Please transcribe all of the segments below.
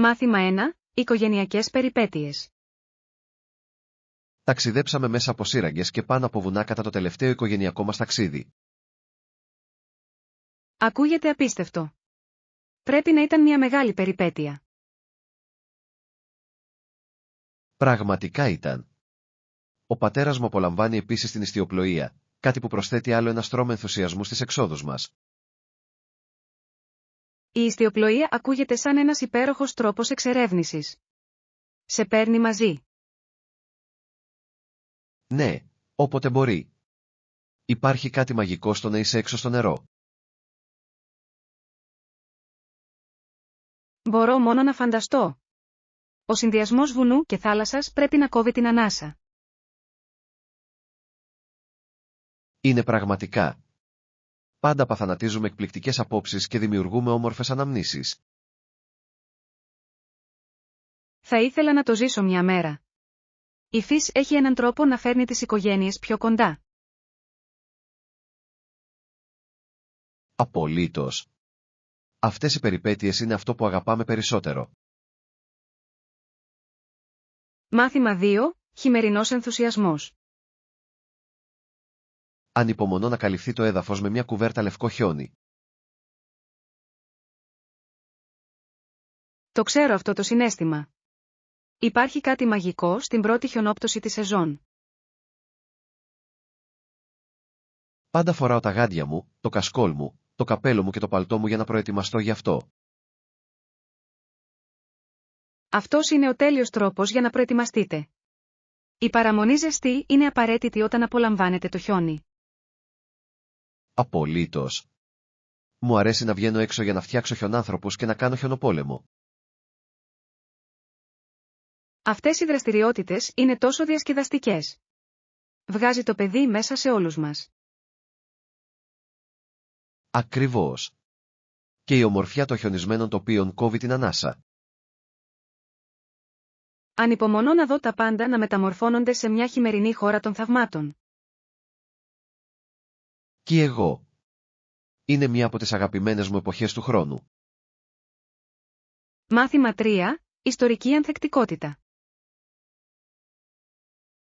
Μάθημα 1. Οικογενειακές περιπέτειες. Ταξιδέψαμε μέσα από σύραγγες και πάνω από βουνά κατά το τελευταίο οικογενειακό μας ταξίδι. Ακούγεται απίστευτο. Πρέπει να ήταν μια μεγάλη περιπέτεια. Πραγματικά ήταν. Ο πατέρας μου απολαμβάνει επίσης την ιστιοπλοεία, κάτι που προσθέτει άλλο ένα στρώμα ενθουσιασμού στις εξόδους μας. Η ιστιοπλοεία ακούγεται σαν ένας υπέροχος τρόπος εξερεύνησης. Σε παίρνει μαζί. Ναι, όποτε μπορεί. Υπάρχει κάτι μαγικό στο να είσαι έξω στο νερό. Μπορώ μόνο να φανταστώ. Ο συνδυασμός βουνού και θάλασσας πρέπει να κόβει την ανάσα. Είναι πραγματικά. Πάντα παθανατίζουμε εκπληκτικές απόψεις και δημιουργούμε όμορφες αναμνήσεις. Θα ήθελα να το ζήσω μια μέρα. Η φύση έχει έναν τρόπο να φέρνει τις οικογένειες πιο κοντά. Απολύτως. Αυτές οι περιπέτειες είναι αυτό που αγαπάμε περισσότερο. Μάθημα 2. Χειμερινός ενθουσιασμός. Ανυπομονώ να καλυφθεί το έδαφος με μια κουβέρτα λευκό χιόνι. Το ξέρω αυτό το συναίσθημα. Υπάρχει κάτι μαγικό στην πρώτη χιονόπτωση της σεζόν. Πάντα φοράω τα γάντια μου, το κασκόλ μου, το καπέλο μου και το παλτό μου για να προετοιμαστώ γι' αυτό. Αυτός είναι ο τέλειος τρόπος για να προετοιμαστείτε. Η παραμονή ζεστή είναι απαραίτητη όταν απολαμβάνετε το χιόνι. Απολύτως. Μου αρέσει να βγαίνω έξω για να φτιάξω χιονάνθρωπους και να κάνω χιονοπόλεμο. Αυτές οι δραστηριότητες είναι τόσο διασκεδαστικές. Βγάζει το παιδί μέσα σε όλους μας. Ακριβώς. Και η ομορφιά των χιονισμένων τοπίων κόβει την ανάσα. Ανυπομονώ να δω τα πάντα να μεταμορφώνονται σε μια χειμερινή χώρα των θαυμάτων. Κι εγώ. Είναι μια από τις αγαπημένες μου εποχές του χρόνου. Μάθημα 3. Ιστορική ανθεκτικότητα.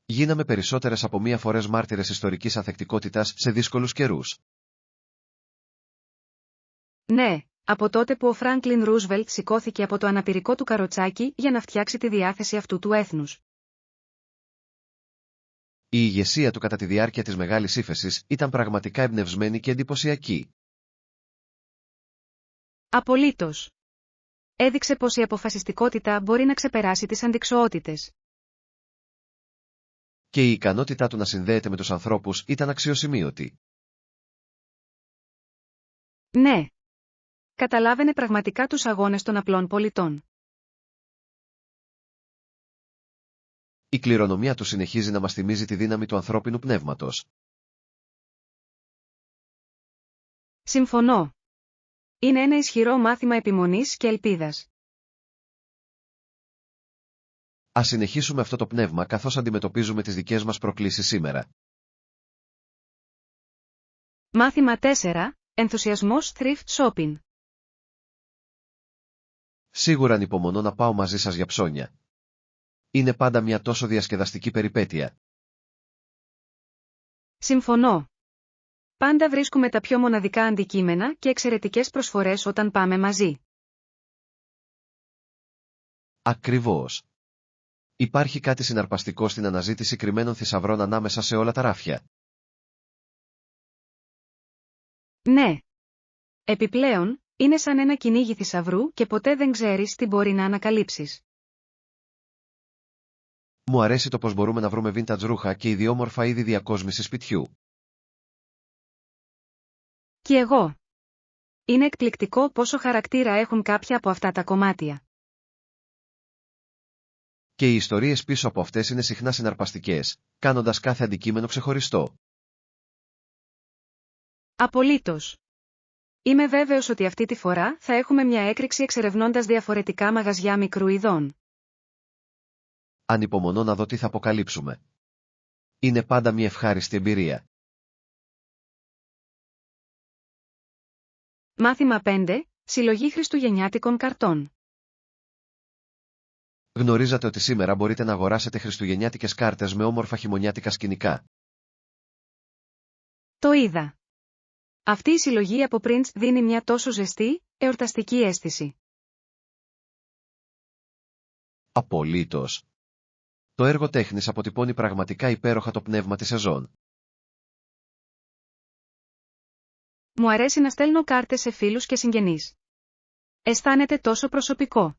Γίναμε περισσότερες από μία φορές μάρτυρες ιστορικής ανθεκτικότητας σε δύσκολους καιρούς. Ναι, από τότε που ο Φράνκλιν Ρούσβελτ σηκώθηκε από το αναπηρικό του καροτσάκι για να φτιάξει τη διάθεση αυτού του έθνους. Η ηγεσία του κατά τη διάρκεια της Μεγάλης Ύφεσης ήταν πραγματικά εμπνευσμένη και εντυπωσιακή. Απολύτως. Έδειξε πως η αποφασιστικότητα μπορεί να ξεπεράσει τις αντιξοότητες. Και η ικανότητά του να συνδέεται με τους ανθρώπους ήταν αξιοσημείωτη. Ναι. Καταλάβαινε πραγματικά τους αγώνες των απλών πολιτών. Η κληρονομιά του συνεχίζει να μας θυμίζει τη δύναμη του ανθρώπινου πνεύματος. Συμφωνώ. Είναι ένα ισχυρό μάθημα επιμονής και ελπίδας. Ας συνεχίσουμε αυτό το πνεύμα καθώς αντιμετωπίζουμε τις δικές μας προκλήσεις σήμερα. Μάθημα 4. Ενθουσιασμός thrift shopping. Σίγουρα ανυπομονώ να πάω μαζί σας για ψώνια. Είναι πάντα μια τόσο διασκεδαστική περιπέτεια. Συμφωνώ. Πάντα βρίσκουμε τα πιο μοναδικά αντικείμενα και εξαιρετικές προσφορές όταν πάμε μαζί. Ακριβώς. Υπάρχει κάτι συναρπαστικό στην αναζήτηση κρυμμένων θησαυρών ανάμεσα σε όλα τα ράφια. Ναι. Επιπλέον, είναι σαν ένα κυνήγι θησαυρού και ποτέ δεν ξέρεις τι μπορεί να ανακαλύψεις. Μου αρέσει το πως μπορούμε να βρούμε vintage ρούχα και ιδιόμορφα είδη διακόσμησης σπιτιού. Κι εγώ. Είναι εκπληκτικό πόσο χαρακτήρα έχουν κάποια από αυτά τα κομμάτια. Και οι ιστορίες πίσω από αυτές είναι συχνά συναρπαστικές, κάνοντας κάθε αντικείμενο ξεχωριστό. Απολύτως. Είμαι βέβαιος ότι αυτή τη φορά θα έχουμε μια έκρηξη εξερευνώντας διαφορετικά μαγαζιά μικρού ειδών. Ανυπομονώ να δω τι θα αποκαλύψουμε. Είναι πάντα μια ευχάριστη εμπειρία. Μάθημα 5. Συλλογή χριστουγεννιάτικων καρτών. Γνωρίζατε ότι σήμερα μπορείτε να αγοράσετε χριστουγεννιάτικες κάρτες με όμορφα χειμωνιάτικα σκηνικά? Το είδα. Αυτή η συλλογή από prints δίνει μια τόσο ζεστή, εορταστική αίσθηση. Απολύτως. Το έργο τέχνης αποτυπώνει πραγματικά υπέροχα το πνεύμα της σεζόν. Μου αρέσει να στέλνω κάρτες σε φίλους και συγγενείς. Αισθάνεται τόσο προσωπικό.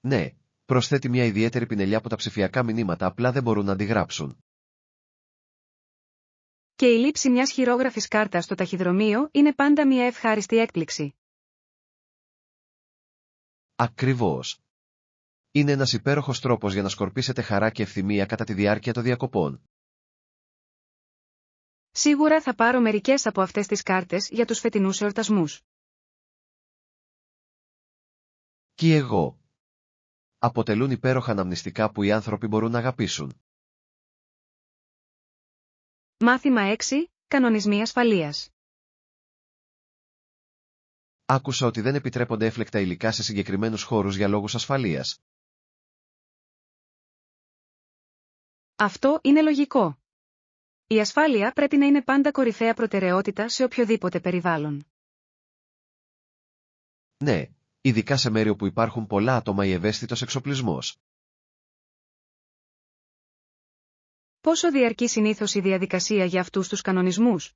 Ναι, προσθέτει μια ιδιαίτερη πινελιά που τα ψηφιακά μηνύματα απλά δεν μπορούν να αντιγράψουν. Και η λήψη μιας χειρόγραφης κάρτας στο ταχυδρομείο είναι πάντα μια ευχάριστη έκπληξη. Ακριβώς. Είναι ένας υπέροχος τρόπος για να σκορπίσετε χαρά και ευθυμία κατά τη διάρκεια των διακοπών. Σίγουρα θα πάρω μερικές από αυτές τις κάρτες για τους φετινούς εορτασμούς. Και εγώ. Αποτελούν υπέροχα αναμνηστικά που οι άνθρωποι μπορούν να αγαπήσουν. Μάθημα 6. Κανονισμοί ασφαλείας. Άκουσα ότι δεν επιτρέπονται έφλεκτα υλικά σε συγκεκριμένους χώρους για λόγους ασφαλείας. Αυτό είναι λογικό. Η ασφάλεια πρέπει να είναι πάντα κορυφαία προτεραιότητα σε οποιοδήποτε περιβάλλον. Ναι, ειδικά σε μέρη όπου υπάρχουν πολλά άτομα ή ευαίσθητος εξοπλισμός. Πόσο διαρκεί συνήθως η διαδικασία για αυτούς τους κανονισμούς?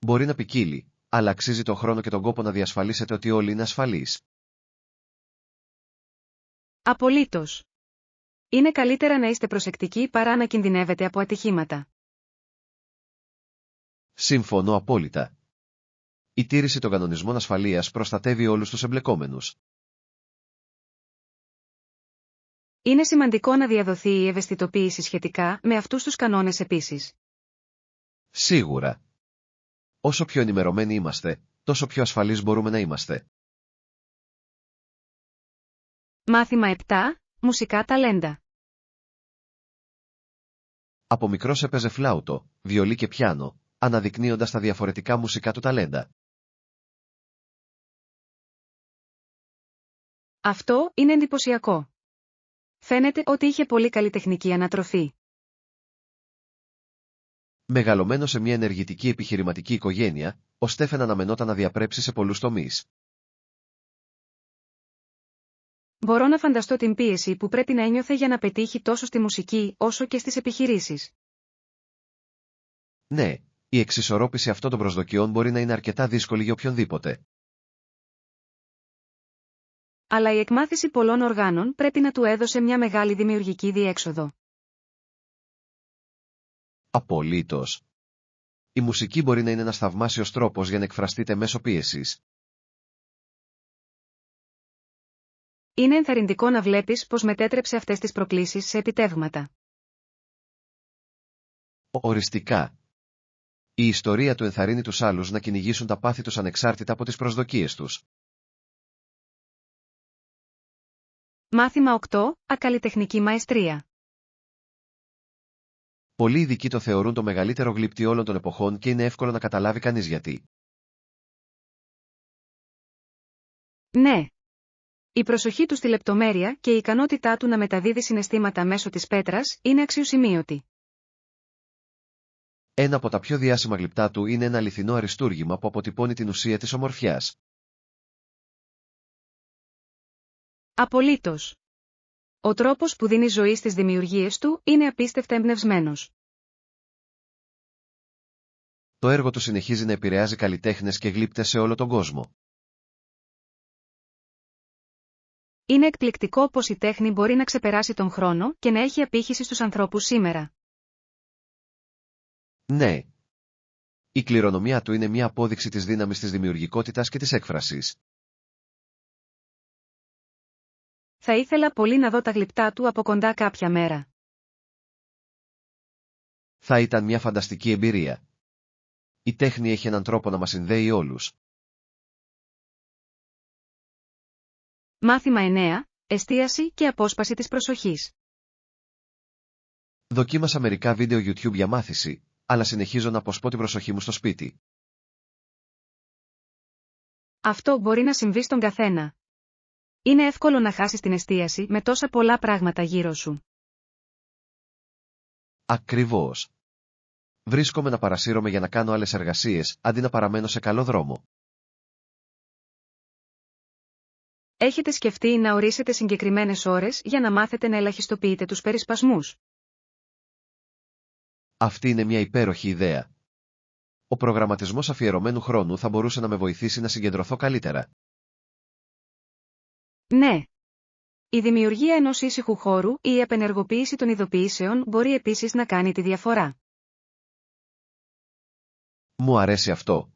Μπορεί να ποικίλει, αλλά αξίζει το χρόνο και τον κόπο να διασφαλίσετε ότι όλοι είναι ασφαλείς. Απολύτως. Είναι καλύτερα να είστε προσεκτικοί παρά να κινδυνεύετε από ατυχήματα. Συμφωνώ απόλυτα. Η τήρηση των κανονισμών ασφαλείας προστατεύει όλους τους εμπλεκόμενους. Είναι σημαντικό να διαδοθεί η ευαισθητοποίηση σχετικά με αυτούς τους κανόνες επίσης. Σίγουρα. Όσο πιο ενημερωμένοι είμαστε, τόσο πιο ασφαλείς μπορούμε να είμαστε. Μάθημα 7. Μουσικά ταλέντα. Από μικρός έπαιζε φλάουτο, βιολί και πιάνο, αναδεικνύοντας τα διαφορετικά μουσικά του ταλέντα. Αυτό είναι εντυπωσιακό. Φαίνεται ότι είχε πολύ καλλιτεχνική ανατροφή. Μεγαλωμένο σε μια ενεργητική επιχειρηματική οικογένεια, ο Στέφεν αναμενόταν να διαπρέψει σε πολλούς τομείς. Μπορώ να φανταστώ την πίεση που πρέπει να ένιωθε για να πετύχει τόσο στη μουσική όσο και στις επιχειρήσεις. Ναι, η εξισορρόπηση αυτών των προσδοκιών μπορεί να είναι αρκετά δύσκολη για οποιονδήποτε. Αλλά η εκμάθηση πολλών οργάνων πρέπει να του έδωσε μια μεγάλη δημιουργική διέξοδο. Απολύτως. Η μουσική μπορεί να είναι ένας θαυμάσιος τρόπος για να εκφραστείτε μέσω πίεσης. Είναι ενθαρρυντικό να βλέπεις πως μετέτρεψε αυτές τις προκλήσεις σε επιτεύγματα. Οριστικά. Η ιστορία του ενθαρρύνει τους άλλους να κυνηγήσουν τα πάθη τους ανεξάρτητα από τις προσδοκίες τους. Μάθημα 8. Ακαλλιτεχνική μαεστρία. Πολλοί ειδικοί το θεωρούν το μεγαλύτερο γλύπτη όλων των εποχών και είναι εύκολο να καταλάβει κανείς γιατί. Ναι. Η προσοχή του στη λεπτομέρεια και η ικανότητά του να μεταδίδει συναισθήματα μέσω της πέτρας είναι αξιοσημείωτη. Ένα από τα πιο διάσημα γλυπτά του είναι ένα αληθινό αριστούργημα που αποτυπώνει την ουσία της ομορφιάς. Απολύτως. Ο τρόπος που δίνει ζωή στις δημιουργίες του είναι απίστευτα εμπνευσμένος. Το έργο του συνεχίζει να επηρεάζει καλλιτέχνες και γλύπτες σε όλο τον κόσμο. Είναι εκπληκτικό πως η τέχνη μπορεί να ξεπεράσει τον χρόνο και να έχει απήχηση στους ανθρώπους σήμερα. Ναι. Η κληρονομιά του είναι μια απόδειξη της δύναμης της δημιουργικότητας και της έκφρασης. Θα ήθελα πολύ να δω τα γλυπτά του από κοντά κάποια μέρα. Θα ήταν μια φανταστική εμπειρία. Η τέχνη έχει έναν τρόπο να μας συνδέει όλους. Μάθημα 9. Εστίαση και απόσπαση της προσοχής. Δοκίμασα μερικά βίντεο YouTube για μάθηση, αλλά συνεχίζω να αποσπώ την προσοχή μου στο σπίτι. Αυτό μπορεί να συμβεί στον καθένα. Είναι εύκολο να χάσεις την εστίαση με τόσα πολλά πράγματα γύρω σου. Ακριβώς. Βρίσκομαι να παρασύρωμαι για να κάνω άλλες εργασίες, αντί να παραμένω σε καλό δρόμο. Έχετε σκεφτεί να ορίσετε συγκεκριμένες ώρες για να μάθετε να ελαχιστοποιείτε τους περισπασμούς? Αυτή είναι μια υπέροχη ιδέα. Ο προγραμματισμός αφιερωμένου χρόνου θα μπορούσε να με βοηθήσει να συγκεντρωθώ καλύτερα. Ναι. Η δημιουργία ενός ήσυχου χώρου ή η απενεργοποίηση των ειδοποιήσεων μπορεί επίσης να κάνει τη διαφορά. Μου αρέσει αυτό.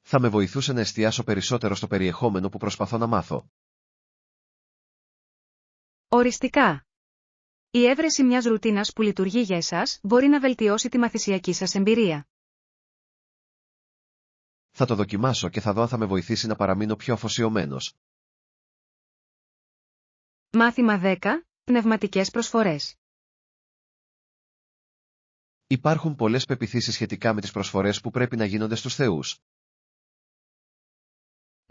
Θα με βοηθούσε να εστιάσω περισσότερο στο περιεχόμενο που προσπαθώ να μάθω. Οριστικά. Η έβρεση μιας ρουτίνας που λειτουργεί για εσάς μπορεί να βελτιώσει τη μαθησιακή σας εμπειρία. Θα το δοκιμάσω και θα δω αν θα με βοηθήσει να παραμείνω πιο αφοσιωμένος. Μάθημα 10. Πνευματικές προσφορές. Υπάρχουν πολλές πεποιθήσεις σχετικά με τις προσφορές που πρέπει να γίνονται στους θεούς.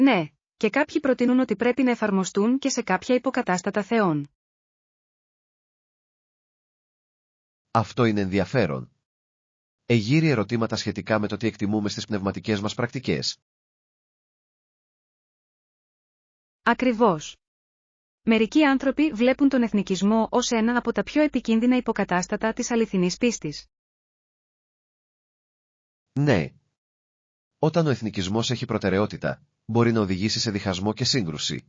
Ναι, και κάποιοι προτείνουν ότι πρέπει να εφαρμοστούν και σε κάποια υποκατάστατα θεών. Αυτό είναι ενδιαφέρον. Εγείρει ερωτήματα σχετικά με το τι εκτιμούμε στις πνευματικές μας πρακτικές. Ακριβώς. Μερικοί άνθρωποι βλέπουν τον εθνικισμό ως ένα από τα πιο επικίνδυνα υποκατάστατα της αληθινής πίστης. Ναι. Όταν ο εθνικισμός έχει προτεραιότητα, μπορεί να οδηγήσει σε διχασμό και σύγκρουση.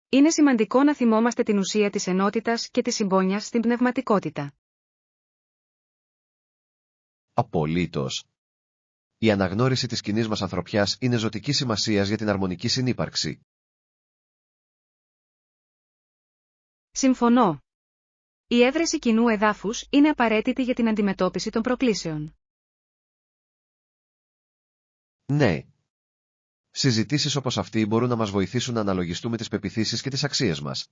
Είναι σημαντικό να θυμόμαστε την ουσία της ενότητας και της συμπόνιας στην πνευματικότητα. Απολύτως. Η αναγνώριση της κοινής μας ανθρωπιάς είναι ζωτικής σημασίας για την αρμονική συνύπαρξη. Συμφωνώ. Η έβρεση κοινού εδάφους είναι απαραίτητη για την αντιμετώπιση των προκλήσεων. Ναι. Συζητήσεις όπως αυτή μπορούν να μας βοηθήσουν να αναλογιστούμε τις πεποιθήσεις και τις αξίες μας.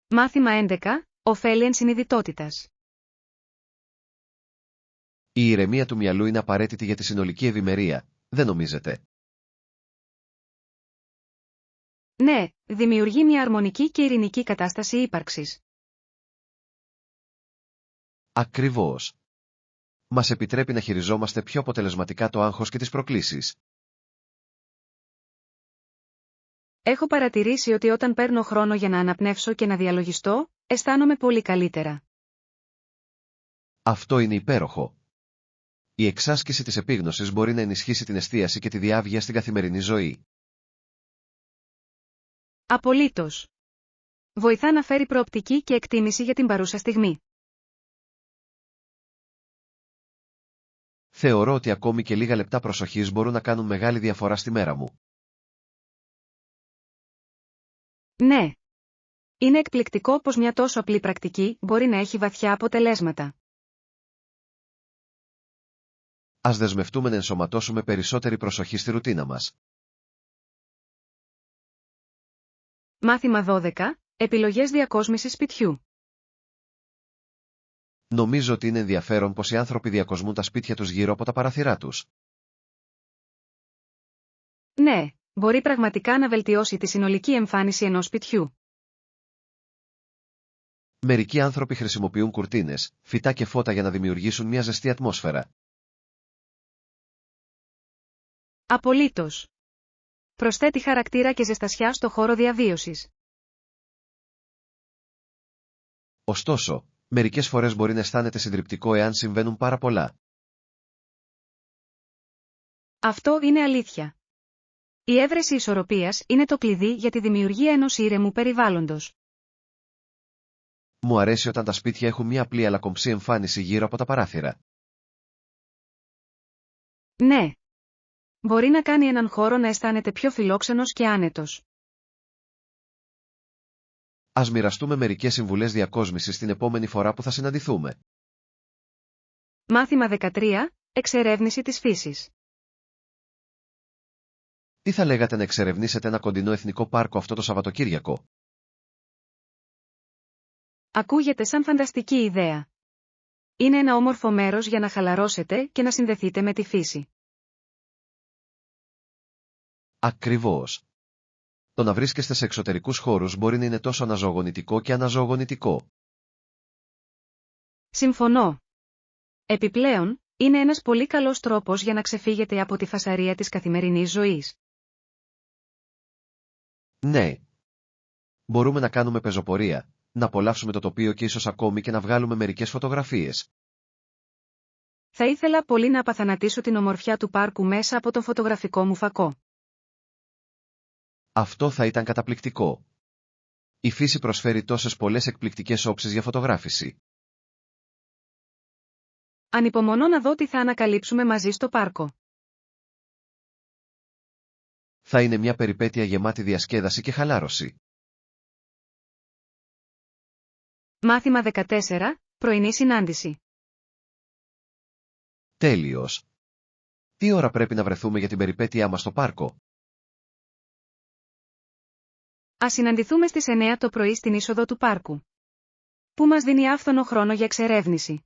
Μάθημα 11. Ωφέλη ενσυνειδητότητας. Η ηρεμία του μυαλού είναι απαραίτητη για τη συνολική ευημερία, δεν νομίζετε? Ναι, δημιουργεί μια αρμονική και ειρηνική κατάσταση ύπαρξης. Ακριβώς. Μας επιτρέπει να χειριζόμαστε πιο αποτελεσματικά το άγχος και τις προκλήσεις. Έχω παρατηρήσει ότι όταν παίρνω χρόνο για να αναπνεύσω και να διαλογιστώ, αισθάνομαι πολύ καλύτερα. Αυτό είναι υπέροχο. Η εξάσκηση της επίγνωσης μπορεί να ενισχύσει την εστίαση και τη διάβγεια στην καθημερινή ζωή. Απολύτως. Βοηθά να φέρει προοπτική και εκτίμηση για την παρούσα στιγμή. Θεωρώ ότι ακόμη και λίγα λεπτά προσοχής μπορούν να κάνουν μεγάλη διαφορά στη μέρα μου. Ναι. Είναι εκπληκτικό πως μια τόσο απλή πρακτική μπορεί να έχει βαθιά αποτελέσματα. Ας δεσμευτούμε να ενσωματώσουμε περισσότερη προσοχή στη ρουτίνα μας. Μάθημα 12. Επιλογές διακόσμησης σπιτιού. Νομίζω ότι είναι ενδιαφέρον πως οι άνθρωποι διακοσμούν τα σπίτια τους γύρω από τα παράθυρά τους. Ναι, μπορεί πραγματικά να βελτιώσει τη συνολική εμφάνιση ενός σπιτιού. Μερικοί άνθρωποι χρησιμοποιούν κουρτίνες, φυτά και φώτα για να δημιουργήσουν μια ζεστή ατμόσφαιρα. Απολύτως. Προσθέτει χαρακτήρα και ζεστασιά στο χώρο διαβίωσης. Ωστόσο, μερικές φορές μπορεί να αισθάνεται συντριπτικό εάν συμβαίνουν πάρα πολλά. Αυτό είναι αλήθεια. Η έβρεση ισορροπίας είναι το κλειδί για τη δημιουργία ενός ήρεμου περιβάλλοντος. Μου αρέσει όταν τα σπίτια έχουν μια απλή αλλά κομψή εμφάνιση γύρω από τα παράθυρα. Ναι. Μπορεί να κάνει έναν χώρο να αισθάνεται πιο φιλόξενος και άνετος. Ας μοιραστούμε μερικές συμβουλές διακόσμησης την επόμενη φορά που θα συναντηθούμε. Μάθημα 13. Εξερεύνηση της φύσης. Τι θα λέγατε να εξερευνήσετε ένα κοντινό εθνικό πάρκο αυτό το Σαββατοκύριακο? Ακούγεται σαν φανταστική ιδέα. Είναι ένα όμορφο μέρος για να χαλαρώσετε και να συνδεθείτε με τη φύση. Ακριβώς. Το να βρίσκεστε σε εξωτερικούς χώρους μπορεί να είναι τόσο αναζωογονητικό και αναζωογονητικό. Συμφωνώ. Επιπλέον, είναι ένας πολύ καλός τρόπος για να ξεφύγετε από τη φασαρία της καθημερινής ζωής. Ναι. Μπορούμε να κάνουμε πεζοπορία, να απολαύσουμε το τοπίο και ίσως ακόμη και να βγάλουμε μερικές φωτογραφίες. Θα ήθελα πολύ να απαθανατήσω την ομορφιά του πάρκου μέσα από το φωτογραφικό μου φακό. Αυτό θα ήταν καταπληκτικό. Η φύση προσφέρει τόσες πολλές εκπληκτικές όψεις για φωτογράφηση. Ανυπομονώ να δω τι θα ανακαλύψουμε μαζί στο πάρκο. Θα είναι μια περιπέτεια γεμάτη διασκέδαση και χαλάρωση. Μάθημα 14, πρωινή συνάντηση. Τέλειος. Τι ώρα πρέπει να βρεθούμε για την περιπέτειά μας στο πάρκο? Ας συναντηθούμε στις 9 το πρωί στην είσοδο του πάρκου. Που μας δίνει άφθονο χρόνο για εξερεύνηση.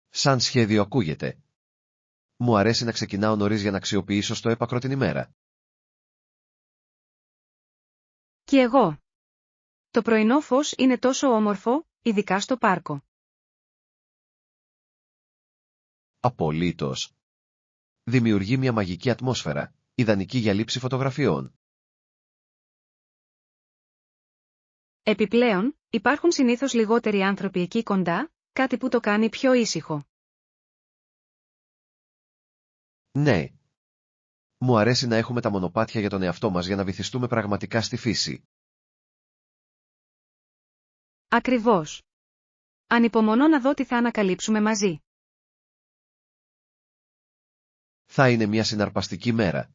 Σαν σχέδιο ακούγεται. Μου αρέσει να ξεκινάω νωρίς για να αξιοποιήσω στο έπακρο την ημέρα. Κι εγώ. Το πρωινό φως είναι τόσο όμορφο, ειδικά στο πάρκο. Απολύτως. Δημιουργεί μια μαγική ατμόσφαιρα, ιδανική για λήψη φωτογραφιών. Επιπλέον, υπάρχουν συνήθως λιγότεροι άνθρωποι εκεί κοντά, κάτι που το κάνει πιο ήσυχο. Ναι. Μου αρέσει να έχουμε τα μονοπάτια για τον εαυτό μας για να βυθιστούμε πραγματικά στη φύση. Ακριβώς. Ανυπομονώ να δω τι θα ανακαλύψουμε μαζί. Θα είναι μια συναρπαστική μέρα.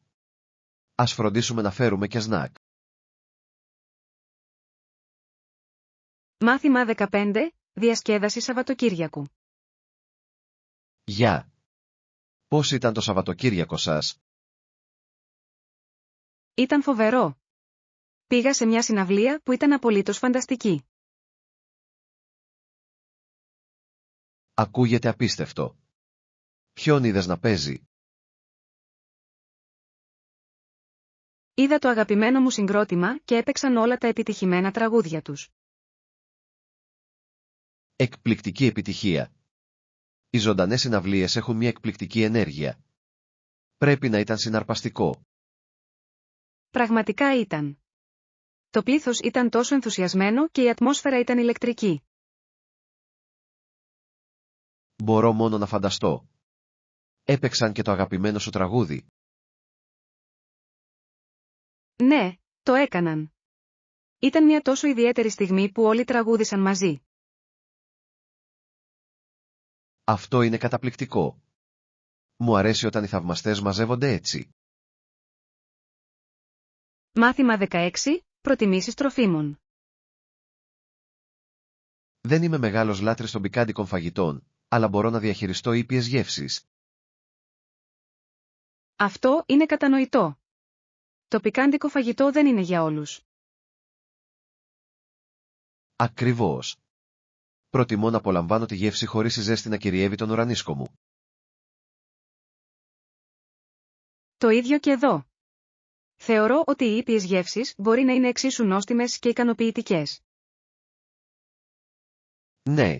Ας φροντίσουμε να φέρουμε και σνακ. Μάθημα 15, διασκέδαση Σαββατοκύριακου. Γεια. Πώς ήταν το Σαββατοκύριακο σας? Ήταν φοβερό. Πήγα σε μια συναυλία που ήταν απολύτως φανταστική. Ακούγεται απίστευτο. Ποιον είδες να παίζει? Είδα το αγαπημένο μου συγκρότημα και έπαιξαν όλα τα επιτυχημένα τραγούδια τους. Εκπληκτική επιτυχία. Οι ζωντανές συναυλίες έχουν μια εκπληκτική ενέργεια. Πρέπει να ήταν συναρπαστικό. Πραγματικά ήταν. Το πλήθος ήταν τόσο ενθουσιασμένο και η ατμόσφαιρα ήταν ηλεκτρική. Μπορώ μόνο να φανταστώ. Έπαιξαν και το αγαπημένο σου τραγούδι. Ναι, το έκαναν. Ήταν μια τόσο ιδιαίτερη στιγμή που όλοι τραγούδισαν μαζί. Αυτό είναι καταπληκτικό. Μου αρέσει όταν οι θαυμαστές μαζεύονται έτσι. Μάθημα 16, προτιμήσεις τροφίμων. Δεν είμαι μεγάλος λάτρης των πικάντικων φαγητών, αλλά μπορώ να διαχειριστώ ήπιες γεύσεις. Αυτό είναι κατανοητό. Το πικάντικο φαγητό δεν είναι για όλους. Ακριβώς. Προτιμώ να απολαμβάνω τη γεύση χωρίς η ζέστη να κυριεύει τον ουρανίσκο μου. Το ίδιο και εδώ. Θεωρώ ότι οι ήπιες γεύσεις μπορεί να είναι εξίσου νόστιμες και ικανοποιητικές. Ναι.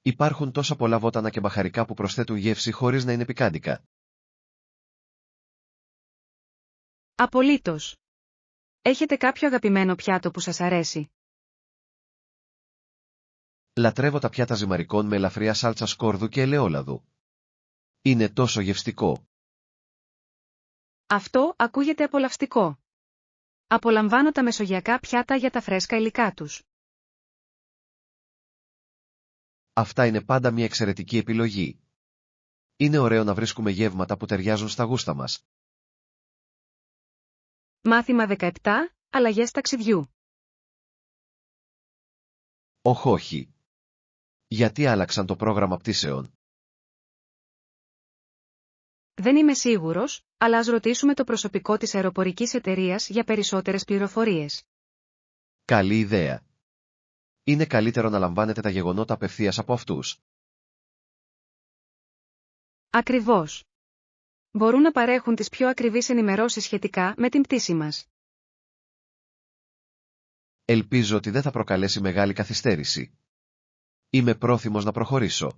Υπάρχουν τόσα πολλά βότανα και μπαχαρικά που προσθέτουν γεύση χωρίς να είναι πικάντικα. Απολύτως. Έχετε κάποιο αγαπημένο πιάτο που σας αρέσει? Λατρεύω τα πιάτα ζυμαρικών με ελαφριά σάλτσα σκόρδου και ελαιόλαδου. Είναι τόσο γευστικό. Αυτό ακούγεται απολαυστικό. Απολαμβάνω τα μεσογειακά πιάτα για τα φρέσκα υλικά τους. Αυτά είναι πάντα μια εξαιρετική επιλογή. Είναι ωραίο να βρίσκουμε γεύματα που ταιριάζουν στα γούστα μας. Μάθημα 17, αλλαγές ταξιδιού. Όχι. Γιατί άλλαξαν το πρόγραμμα πτήσεων? Δεν είμαι σίγουρος, αλλά ας ρωτήσουμε το προσωπικό της αεροπορικής εταιρείας για περισσότερες πληροφορίες. Καλή ιδέα. Είναι καλύτερο να λαμβάνετε τα γεγονότα απευθείας από αυτούς. Ακριβώς. Μπορούν να παρέχουν τις πιο ακριβείς ενημερώσεις σχετικά με την πτήση μας. Ελπίζω ότι δεν θα προκαλέσει μεγάλη καθυστέρηση. Είμαι πρόθυμος να προχωρήσω.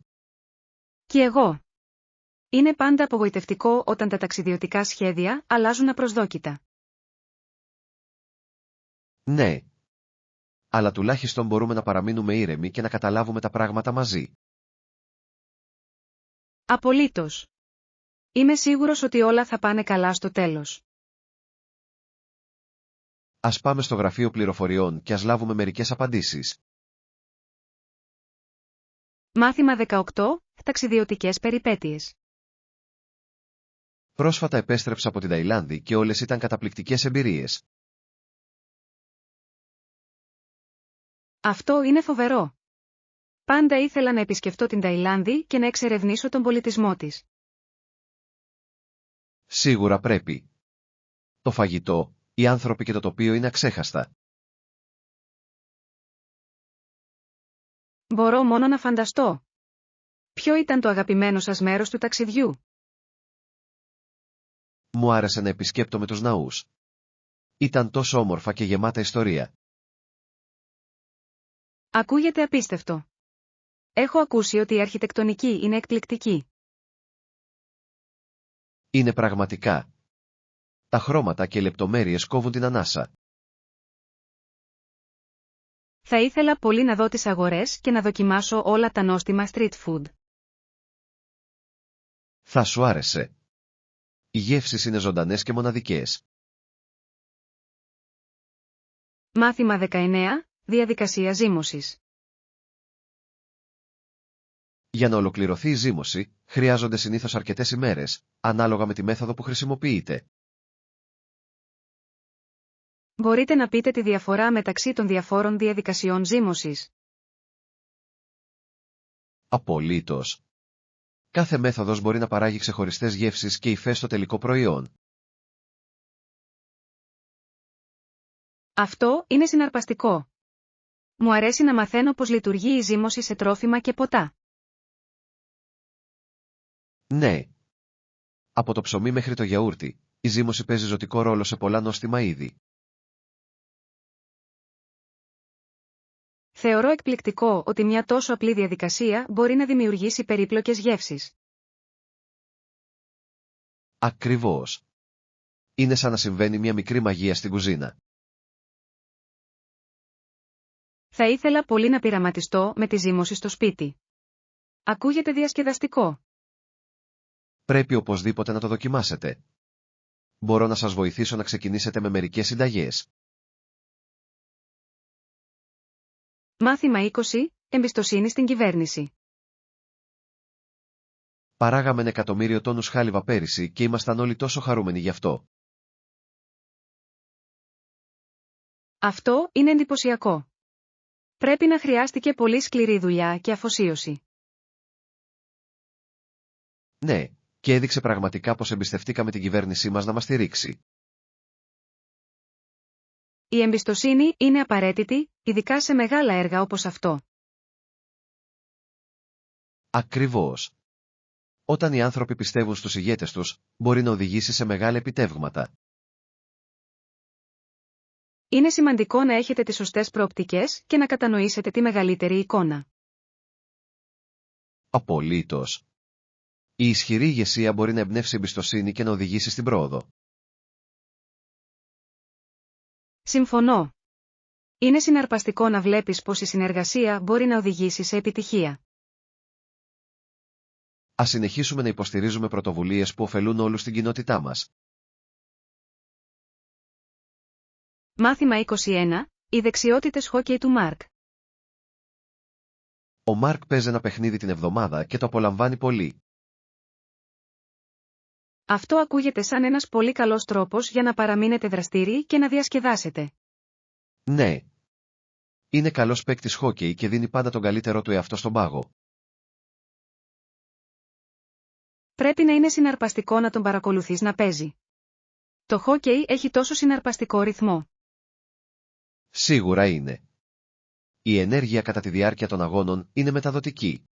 Και εγώ. Είναι πάντα απογοητευτικό όταν τα ταξιδιωτικά σχέδια αλλάζουν απροσδόκητα. Ναι. Αλλά τουλάχιστον μπορούμε να παραμείνουμε ήρεμοι και να καταλάβουμε τα πράγματα μαζί. Απολύτως. Είμαι σίγουρος ότι όλα θα πάνε καλά στο τέλος. Ας πάμε στο γραφείο πληροφοριών και ας λάβουμε μερικές απαντήσεις. Μάθημα 18. Ταξιδιωτικές περιπέτειες. Πρόσφατα επέστρεψα από την Ταϊλάνδη και όλες ήταν καταπληκτικές εμπειρίες. Αυτό είναι φοβερό. Πάντα ήθελα να επισκεφτώ την Ταϊλάνδη και να εξερευνήσω τον πολιτισμό της. Σίγουρα πρέπει. Το φαγητό, οι άνθρωποι και το τοπίο είναι αξέχαστα. Μπορώ μόνο να φανταστώ. Ποιο ήταν το αγαπημένο σας μέρος του ταξιδιού? Μου άρεσε να επισκέπτομαι τους ναούς. Ήταν τόσο όμορφα και γεμάτα ιστορία. Ακούγεται απίστευτο. Έχω ακούσει ότι η αρχιτεκτονική είναι εκπληκτική. Είναι πραγματικά. Τα χρώματα και οι λεπτομέρειες κόβουν την ανάσα. Θα ήθελα πολύ να δω τις αγορές και να δοκιμάσω όλα τα νόστιμα street food. Θα σου άρεσε. Οι γεύσεις είναι ζωντανές και μοναδικές. Μάθημα 19. Διαδικασία ζύμωσης. Για να ολοκληρωθεί η ζύμωση, χρειάζονται συνήθως αρκετές ημέρες, ανάλογα με τη μέθοδο που χρησιμοποιείτε. Μπορείτε να πείτε τη διαφορά μεταξύ των διαφόρων διαδικασιών ζύμωσης? Απολύτως. Κάθε μέθοδος μπορεί να παράγει ξεχωριστές γεύσεις και υφές στο τελικό προϊόν. Αυτό είναι συναρπαστικό. Μου αρέσει να μαθαίνω πώς λειτουργεί η ζύμωση σε τρόφιμα και ποτά. Ναι. Από το ψωμί μέχρι το γιαούρτι, η ζύμωση παίζει ζωτικό ρόλο σε πολλά νόστιμα είδη. Θεωρώ εκπληκτικό ότι μια τόσο απλή διαδικασία μπορεί να δημιουργήσει περίπλοκες γεύσεις. Ακριβώς. Είναι σαν να συμβαίνει μια μικρή μαγεία στην κουζίνα. Θα ήθελα πολύ να πειραματιστώ με τη ζύμωση στο σπίτι. Ακούγεται διασκεδαστικό. Πρέπει οπωσδήποτε να το δοκιμάσετε. Μπορώ να σας βοηθήσω να ξεκινήσετε με μερικές συνταγές. Μάθημα 20. Εμπιστοσύνη στην κυβέρνηση. Παράγαμε 1.000.000 τόνους χάλιβα πέρυσι και ήμασταν όλοι τόσο χαρούμενοι γι' αυτό. Αυτό είναι εντυπωσιακό. Πρέπει να χρειάστηκε πολύ σκληρή δουλειά και αφοσίωση. Ναι, και έδειξε πραγματικά πως εμπιστευτήκαμε την κυβέρνησή μας να μας στηρίξει. Η εμπιστοσύνη είναι απαραίτητη, ειδικά σε μεγάλα έργα όπως αυτό. Ακριβώς. Όταν οι άνθρωποι πιστεύουν στους ηγέτες τους, μπορεί να οδηγήσει σε μεγάλα επιτεύγματα. Είναι σημαντικό να έχετε τις σωστές προοπτικές και να κατανοήσετε τη μεγαλύτερη εικόνα. Απολύτως. Η ισχυρή ηγεσία μπορεί να εμπνεύσει εμπιστοσύνη και να οδηγήσει στην πρόοδο. Συμφωνώ. Είναι συναρπαστικό να βλέπεις πως η συνεργασία μπορεί να οδηγήσει σε επιτυχία. Ας συνεχίσουμε να υποστηρίζουμε πρωτοβουλίες που ωφελούν όλους στην κοινότητά μας. Μάθημα 21. Οι δεξιότητες χόκκεϊ του Μάρκ. Ο Μάρκ παίζει ένα παιχνίδι την εβδομάδα και το απολαμβάνει πολύ. Αυτό ακούγεται σαν ένας πολύ καλός τρόπος για να παραμείνετε δραστήριοι και να διασκεδάσετε. Ναι. Είναι καλός παίκτης χόκκεϊ και δίνει πάντα τον καλύτερό του εαυτό στον πάγο. Πρέπει να είναι συναρπαστικό να τον παρακολουθείς να παίζει. Το χόκκεϊ έχει τόσο συναρπαστικό ρυθμό. Σίγουρα είναι. Η ενέργεια κατά τη διάρκεια των αγώνων είναι μεταδοτική.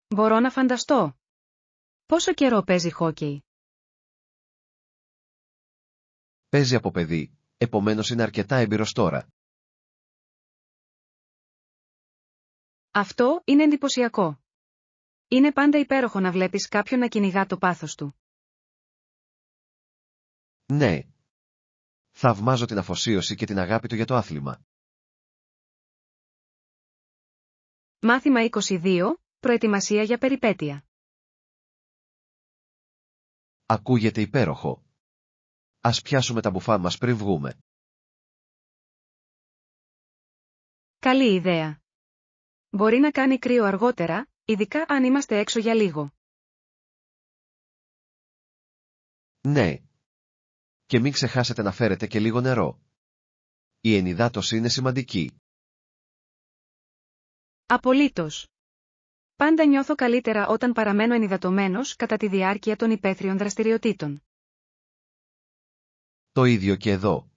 Μπορώ να φανταστώ. Πόσο καιρό παίζει χόκεϊ? Παίζει από παιδί, επομένως είναι αρκετά έμπειρος τώρα. Αυτό είναι εντυπωσιακό. Είναι πάντα υπέροχο να βλέπεις κάποιον να κυνηγά το πάθος του. Ναι. Θαυμάζω την αφοσίωση και την αγάπη του για το άθλημα. Μάθημα 22. Προετοιμασία για περιπέτεια. Ακούγεται υπέροχο. Ας πιάσουμε τα μπουφά μας πριν βγούμε. Καλή ιδέα. Μπορεί να κάνει κρύο αργότερα, ειδικά αν είμαστε έξω για λίγο. Ναι. Και μην ξεχάσετε να φέρετε και λίγο νερό. Η ενυδάτωση είναι σημαντική. Απολύτως. Πάντα νιώθω καλύτερα όταν παραμένω ενυδατωμένος κατά τη διάρκεια των υπαίθριων δραστηριοτήτων. Το ίδιο και εδώ.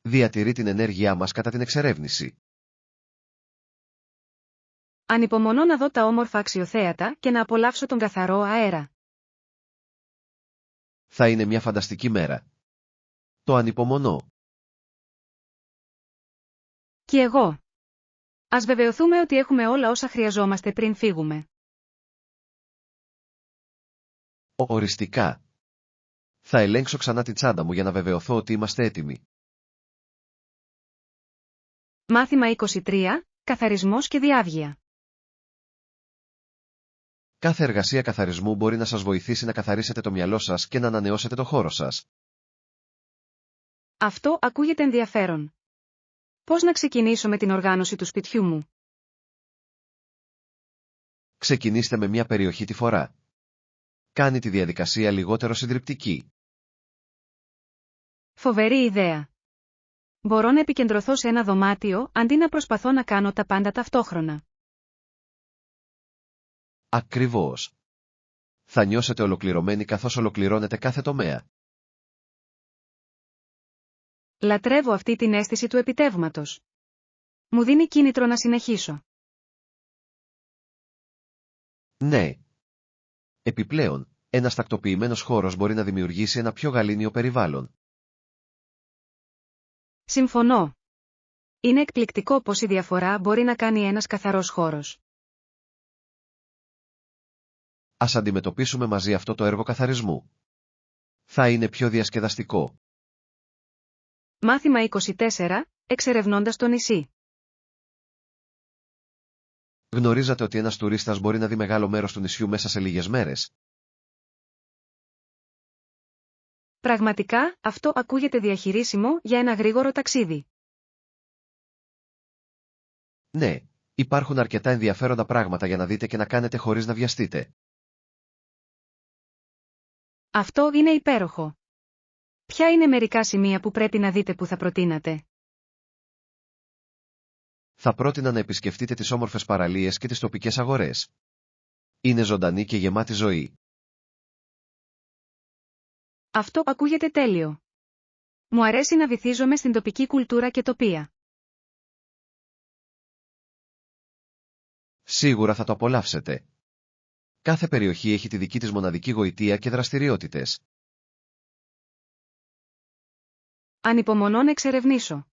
Διατηρεί την ενέργειά μας κατά την εξερεύνηση. Ανυπομονώ να δω τα όμορφα αξιοθέατα και να απολαύσω τον καθαρό αέρα. Θα είναι μια φανταστική μέρα. Το ανυπομονώ. Και εγώ. Ας βεβαιωθούμε ότι έχουμε όλα όσα χρειαζόμαστε πριν φύγουμε. Οριστικά. Θα ελέγξω ξανά την τσάντα μου για να βεβαιωθώ ότι είμαστε έτοιμοι. Μάθημα 23. Καθαρισμός και διάβγεια. Κάθε εργασία καθαρισμού μπορεί να σας βοηθήσει να καθαρίσετε το μυαλό σας και να ανανεώσετε το χώρο σας. Αυτό ακούγεται ενδιαφέρον. Πώς να ξεκινήσω με την οργάνωση του σπιτιού μου? Ξεκινήστε με μια περιοχή τη φορά. Κάνει τη διαδικασία λιγότερο συντριπτική. Φοβερή ιδέα. Μπορώ να επικεντρωθώ σε ένα δωμάτιο αντί να προσπαθώ να κάνω τα πάντα ταυτόχρονα. Ακριβώς. Θα νιώσετε ολοκληρωμένοι καθώς ολοκληρώνετε κάθε τομέα. Λατρεύω αυτή την αίσθηση του επιτεύγματος. Μου δίνει κίνητρο να συνεχίσω. Ναι. Επιπλέον, ένας τακτοποιημένος χώρος μπορεί να δημιουργήσει ένα πιο γαλήνιο περιβάλλον. Συμφωνώ. Είναι εκπληκτικό πως η διαφορά μπορεί να κάνει ένας καθαρός χώρος. Ας αντιμετωπίσουμε μαζί αυτό το έργο καθαρισμού. Θα είναι πιο διασκεδαστικό. Μάθημα 24. Εξερευνώντας το νησί. Γνωρίζατε ότι ένας τουρίστας μπορεί να δει μεγάλο μέρος του νησιού μέσα σε λίγες μέρες? Πραγματικά, αυτό ακούγεται διαχειρίσιμο για ένα γρήγορο ταξίδι. Ναι, υπάρχουν αρκετά ενδιαφέροντα πράγματα για να δείτε και να κάνετε χωρίς να βιαστείτε. Αυτό είναι υπέροχο. Ποια είναι μερικά σημεία που πρέπει να δείτε που θα προτείνατε? Θα πρότεινα να επισκεφτείτε τις όμορφες παραλίες και τις τοπικές αγορές. Είναι ζωντανή και γεμάτη ζωή. Αυτό ακούγεται τέλειο. Μου αρέσει να βυθίζομαι στην τοπική κουλτούρα και τοπία. Σίγουρα θα το απολαύσετε. Κάθε περιοχή έχει τη δική της μοναδική γοητεία και δραστηριότητες. Ανυπομονώ να εξερευνήσω.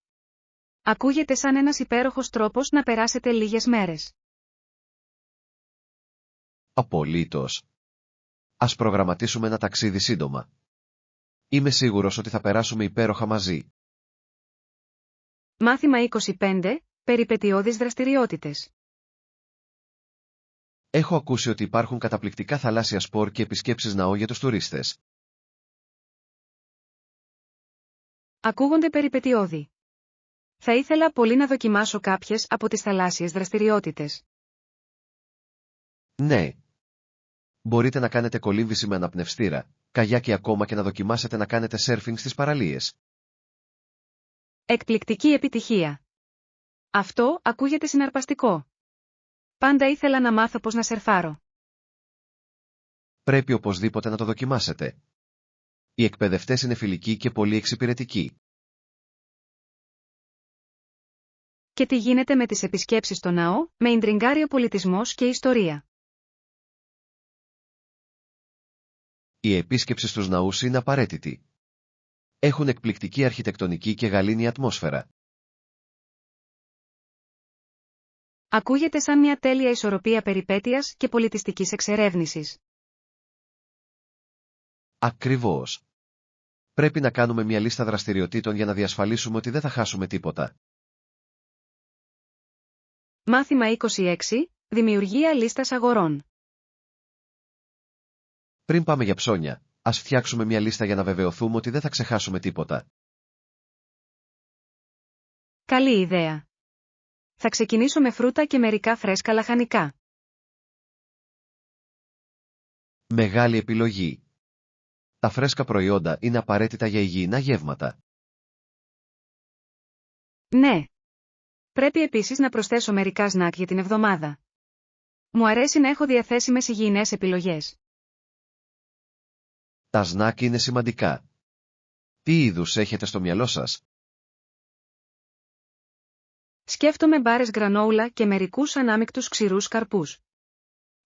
Ακούγεται σαν ένας υπέροχος τρόπος να περάσετε λίγες μέρες. Απολύτως. Ας προγραμματίσουμε ένα ταξίδι σύντομα. Είμαι σίγουρος ότι θα περάσουμε υπέροχα μαζί. Μάθημα 25. Περιπετειώδεις δραστηριότητες. Έχω ακούσει ότι υπάρχουν καταπληκτικά θαλάσσια σπορ και επισκέψεις ναό για τους τουρίστες. Ακούγονται περιπετειώδη. Θα ήθελα πολύ να δοκιμάσω κάποιες από τις θαλάσσιες δραστηριότητες. Ναι. Μπορείτε να κάνετε κολύμβηση με αναπνευστήρα, καγιάκι ακόμα και να δοκιμάσετε να κάνετε σέρφινγκ στις παραλίες. Εκπληκτική επιτυχία. Αυτό ακούγεται συναρπαστικό. Πάντα ήθελα να μάθω πώς να σερφάρω. Πρέπει οπωσδήποτε να το δοκιμάσετε. Οι εκπαιδευτές είναι φιλικοί και πολύ εξυπηρετικοί. Και τι γίνεται με τις επισκέψεις στο ναό? Με ιντριγκάρει ο πολιτισμός και η ιστορία. Η επίσκεψη στους ναούς είναι απαραίτητη. Έχουν εκπληκτική αρχιτεκτονική και γαλήνια ατμόσφαιρα. Ακούγεται σαν μια τέλεια ισορροπία περιπέτειας και πολιτιστικής εξερεύνησης. Ακριβώς. Πρέπει να κάνουμε μια λίστα δραστηριοτήτων για να διασφαλίσουμε ότι δεν θα χάσουμε τίποτα. Μάθημα 26. Δημιουργία λίστας αγορών. Πριν πάμε για ψώνια, ας φτιάξουμε μια λίστα για να βεβαιωθούμε ότι δεν θα ξεχάσουμε τίποτα. Καλή ιδέα. Θα ξεκινήσω με φρούτα και μερικά φρέσκα λαχανικά. Μεγάλη επιλογή. Τα φρέσκα προϊόντα είναι απαραίτητα για υγιεινά γεύματα. Ναι. Πρέπει επίσης να προσθέσω μερικά σνακ για την εβδομάδα. Μου αρέσει να έχω διαθέσιμες υγιεινές επιλογές. Τα σνακ είναι σημαντικά. Τι είδους έχετε στο μυαλό σας? Σκέφτομαι μπάρες γκρανόουλα και μερικούς ανάμεικτους ξηρούς καρπούς.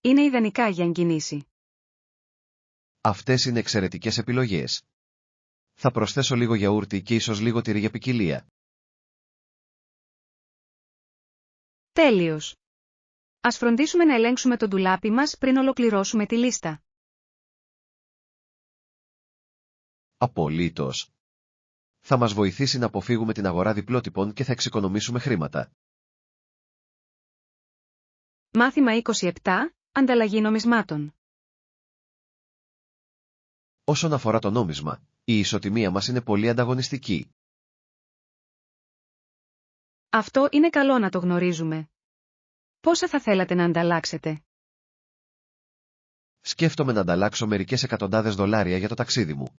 Είναι ιδανικά για εγκινήσει. Αυτές είναι εξαιρετικές επιλογές. Θα προσθέσω λίγο γιαούρτι και ίσως λίγο τυρί για ποικιλία. Τέλειος. Ας φροντίσουμε να ελέγξουμε το ντουλάπι μας πριν ολοκληρώσουμε τη λίστα. Απολύτως. Θα μας βοηθήσει να αποφύγουμε την αγορά διπλότυπων και θα εξοικονομήσουμε χρήματα. Μάθημα 27. Ανταλλαγή νομισμάτων. Όσον αφορά το νόμισμα, η ισοτιμία μας είναι πολύ ανταγωνιστική. Αυτό είναι καλό να το γνωρίζουμε. Πόσα θα θέλατε να ανταλλάξετε? Σκέφτομαι να ανταλλάξω μερικές εκατοντάδες δολάρια για το ταξίδι μου.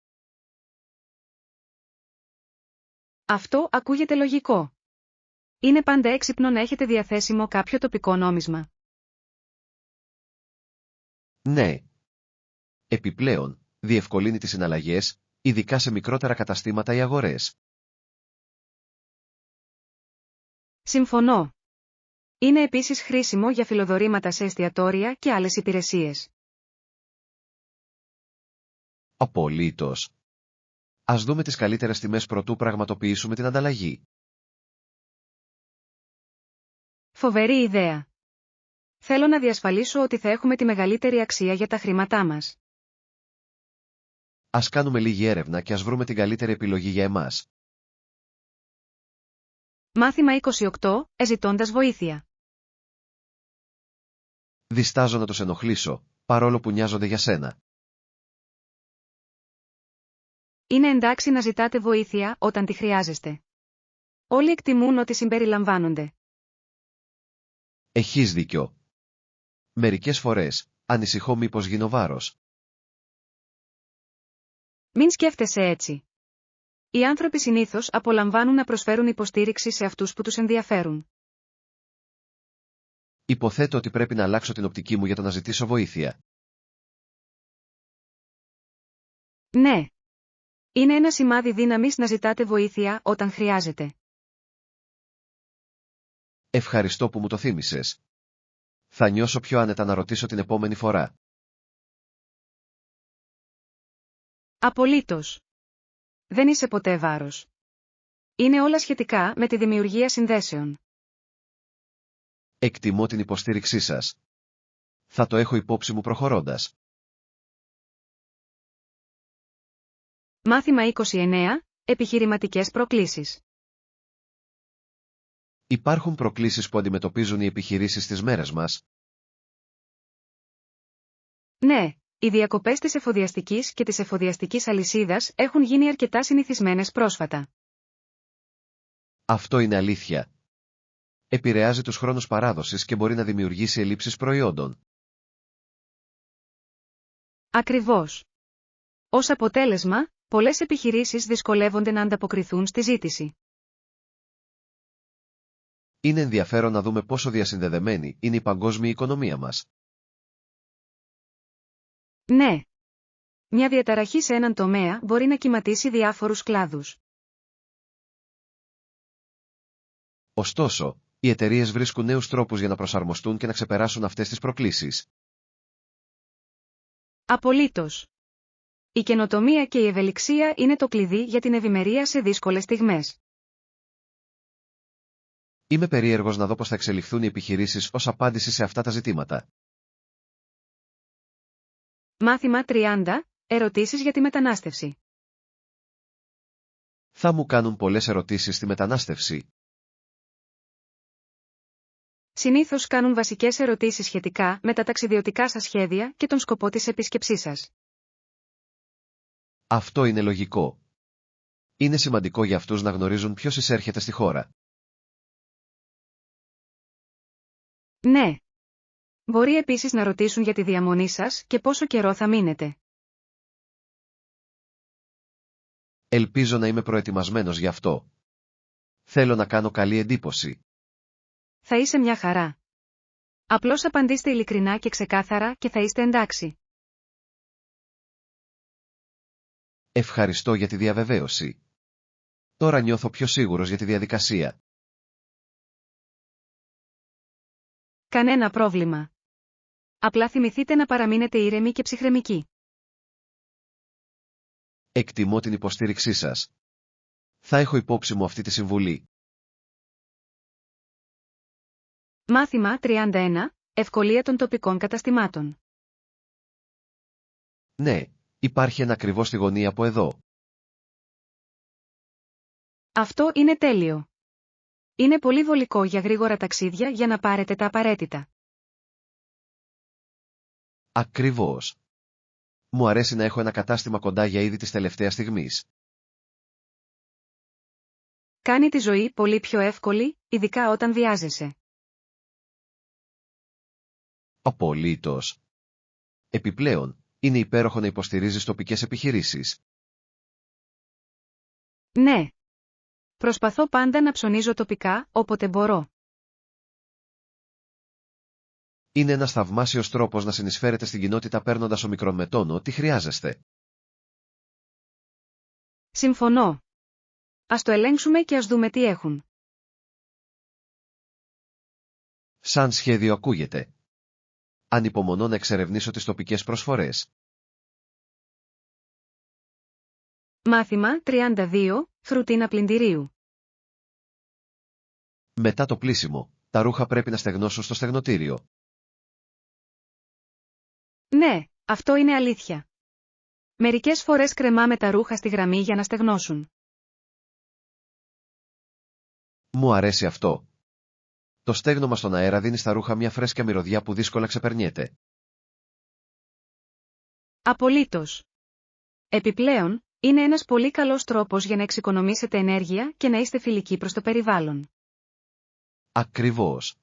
Αυτό ακούγεται λογικό. Είναι πάντα έξυπνο να έχετε διαθέσιμο κάποιο τοπικό νόμισμα. Ναι. Επιπλέον, διευκολύνει τις συναλλαγές, ειδικά σε μικρότερα καταστήματα ή αγορές. Συμφωνώ. Είναι επίσης χρήσιμο για φιλοδορήματα σε εστιατόρια και άλλες υπηρεσίες. Απολύτως. Ας δούμε τις καλύτερες τιμές προτού πραγματοποιήσουμε την ανταλλαγή. Φοβερή ιδέα. Θέλω να διασφαλίσω ότι θα έχουμε τη μεγαλύτερη αξία για τα χρήματά μας. Ας κάνουμε λίγη έρευνα και ας βρούμε την καλύτερη επιλογή για εμάς. Μάθημα 28. Ζητώντας βοήθεια. Διστάζω να τους ενοχλήσω, παρόλο που νοιάζονται για σένα. Είναι εντάξει να ζητάτε βοήθεια όταν τη χρειάζεστε. Όλοι εκτιμούν ότι συμπεριλαμβάνονται. Έχεις δίκιο. Μερικές φορές, ανησυχώ μήπως γίνω βάρος. Μην σκέφτεσαι έτσι. Οι άνθρωποι συνήθως απολαμβάνουν να προσφέρουν υποστήριξη σε αυτούς που τους ενδιαφέρουν. Υποθέτω ότι πρέπει να αλλάξω την οπτική μου για το να ζητήσω βοήθεια. Ναι. Είναι ένα σημάδι δύναμης να ζητάτε βοήθεια όταν χρειάζεται. Ευχαριστώ που μου το θύμισες. Θα νιώσω πιο άνετα να ρωτήσω την επόμενη φορά. Απολύτως. Δεν είσαι ποτέ βάρος. Είναι όλα σχετικά με τη δημιουργία συνδέσεων. Εκτιμώ την υποστήριξή σας. Θα το έχω υπόψη μου προχωρώντας. Μάθημα 29. Επιχειρηματικές προκλήσεις. Υπάρχουν προκλήσεις που αντιμετωπίζουν οι επιχειρήσεις στις μέρες μας. Ναι, οι διακοπές της εφοδιαστικής και της εφοδιαστικής αλυσίδας έχουν γίνει αρκετά συνηθισμένες πρόσφατα. Αυτό είναι αλήθεια. Επηρεάζει τους χρόνους παράδοσης και μπορεί να δημιουργήσει ελλείψεις προϊόντων. Ακριβώς. Ως αποτέλεσμα, πολλές επιχειρήσεις δυσκολεύονται να ανταποκριθούν στη ζήτηση. Είναι ενδιαφέρον να δούμε πόσο διασυνδεδεμένη είναι η παγκόσμια οικονομία μας. Ναι. Μια διαταραχή σε έναν τομέα μπορεί να κυματίσει διάφορους κλάδους. Ωστόσο, οι εταιρείες βρίσκουν νέους τρόπους για να προσαρμοστούν και να ξεπεράσουν αυτές τις προκλήσεις. Απολύτως. Η καινοτομία και η ευελιξία είναι το κλειδί για την ευημερία σε δύσκολες στιγμές. Είμαι περίεργος να δω πώς θα εξελιχθούν οι επιχειρήσεις ως απάντηση σε αυτά τα ζητήματα. Μάθημα 30. Ερωτήσεις για τη μετανάστευση. Θα μου κάνουν πολλές ερωτήσεις στη μετανάστευση. Συνήθως κάνουν βασικές ερωτήσεις σχετικά με τα ταξιδιωτικά σας σχέδια και τον σκοπό της επίσκεψής σας. Αυτό είναι λογικό. Είναι σημαντικό για αυτούς να γνωρίζουν ποιος εισέρχεται στη χώρα. Ναι. Μπορεί επίσης να ρωτήσουν για τη διαμονή σας και πόσο καιρό θα μείνετε. Ελπίζω να είμαι προετοιμασμένος γι' αυτό. Θέλω να κάνω καλή εντύπωση. Θα είσαι μια χαρά. Απλώς απαντήστε ειλικρινά και ξεκάθαρα και θα είστε εντάξει. Ευχαριστώ για τη διαβεβαίωση. Τώρα νιώθω πιο σίγουρος για τη διαδικασία. Κανένα πρόβλημα. Απλά θυμηθείτε να παραμείνετε ήρεμοι και ψυχρεμικοί. Εκτιμώ την υποστήριξή σας. Θα έχω υπόψη μου αυτή τη συμβουλή. Μάθημα 31. Ευκολία των τοπικών καταστημάτων. Ναι, υπάρχει ένα ακριβώς στη γωνία από εδώ. Αυτό είναι τέλειο. Είναι πολύ βολικό για γρήγορα ταξίδια για να πάρετε τα απαραίτητα. Ακριβώς. Μου αρέσει να έχω ένα κατάστημα κοντά για είδη της τελευταίας στιγμής. Κάνει τη ζωή πολύ πιο εύκολη, ειδικά όταν βιάζεσαι. Απολύτως. Επιπλέον, είναι υπέροχο να υποστηρίζεις τοπικές επιχειρήσεις. Ναι. Προσπαθώ πάντα να ψωνίζω τοπικά, όποτε μπορώ. Είναι ένας θαυμάσιος τρόπος να συνεισφέρετε στην κοινότητα παίρνοντας ομικρόν με τόνο τι χρειάζεστε. Συμφωνώ. Ας το ελέγξουμε και ας δούμε τι έχουν. Σαν σχέδιο ακούγεται. Ανυπομονώ να εξερευνήσω τις τοπικές προσφορές. Μάθημα 32. Φρουτίνα πλυντηρίου. Μετά το πλύσιμο, τα ρούχα πρέπει να στεγνώσουν στο στεγνοτήριο. Ναι, αυτό είναι αλήθεια. Μερικές φορές κρεμάμε τα ρούχα στη γραμμή για να στεγνώσουν. Μου αρέσει αυτό. Το στέγνομα στον αέρα δίνει στα ρούχα μια φρέσκια μυρωδιά που δύσκολα ξεπερνιέται. Απολύτως. Επιπλέον, είναι ένας πολύ καλός τρόπος για να εξοικονομήσετε ενέργεια και να είστε φιλικοί προς το περιβάλλον. Ακριβώς.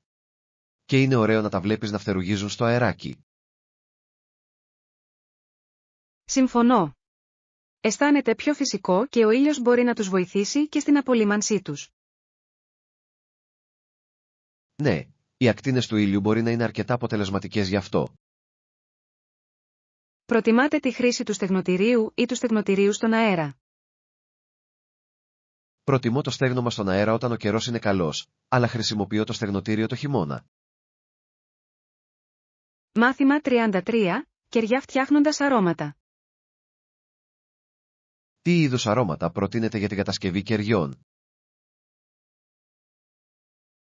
Και είναι ωραίο να τα βλέπεις να φτερουγίζουν στο αεράκι. Συμφωνώ. Αισθάνεται πιο φυσικό και ο ήλιος μπορεί να τους βοηθήσει και στην απολύμανσή τους. Ναι, οι ακτίνες του ήλιου μπορεί να είναι αρκετά αποτελεσματικές γι' αυτό. Προτιμάτε τη χρήση του στεγνοτηρίου ή του στεγνοτηρίου στον αέρα? Προτιμώ το στέγνομα στον αέρα όταν ο καιρός είναι καλός, αλλά χρησιμοποιώ το στεγνοτήριο το χειμώνα. Μάθημα 33. Κεριά φτιάχνοντας αρώματα. Τι είδους αρώματα προτείνετε για την κατασκευή κεριών?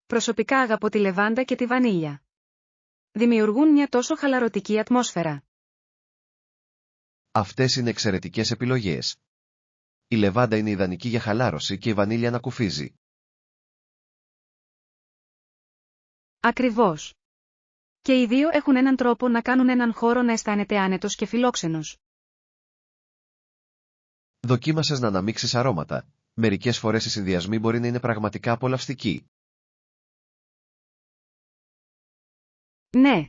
Προσωπικά αγαπώ τη λεβάντα και τη βανίλια. Δημιουργούν μια τόσο χαλαρωτική ατμόσφαιρα. Αυτές είναι εξαιρετικές επιλογές. Η λεβάντα είναι ιδανική για χαλάρωση και η βανίλια ανακουφίζει. Ακριβώς. Και οι δύο έχουν έναν τρόπο να κάνουν έναν χώρο να αισθάνεται άνετος και φιλόξενος. Δοκίμασες να αναμίξεις αρώματα. Μερικές φορές οι συνδυασμοί μπορεί να είναι πραγματικά απολαυστικοί. Ναι.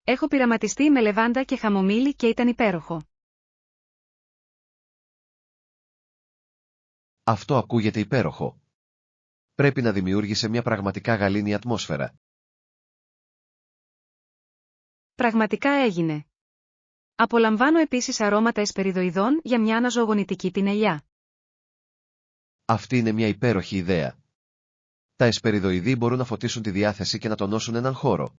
Έχω πειραματιστεί με λεβάντα και χαμομήλι και ήταν υπέροχο. Αυτό ακούγεται υπέροχο. Πρέπει να δημιούργησε μια πραγματικά γαλήνη ατμόσφαιρα. Πραγματικά έγινε. Απολαμβάνω επίσης αρώματα εσπεριδοειδών για μια αναζωογονητική πινελιά. Αυτή είναι μια υπέροχη ιδέα. Τα εσπεριδοειδή μπορούν να φωτίσουν τη διάθεση και να τονώσουν έναν χώρο.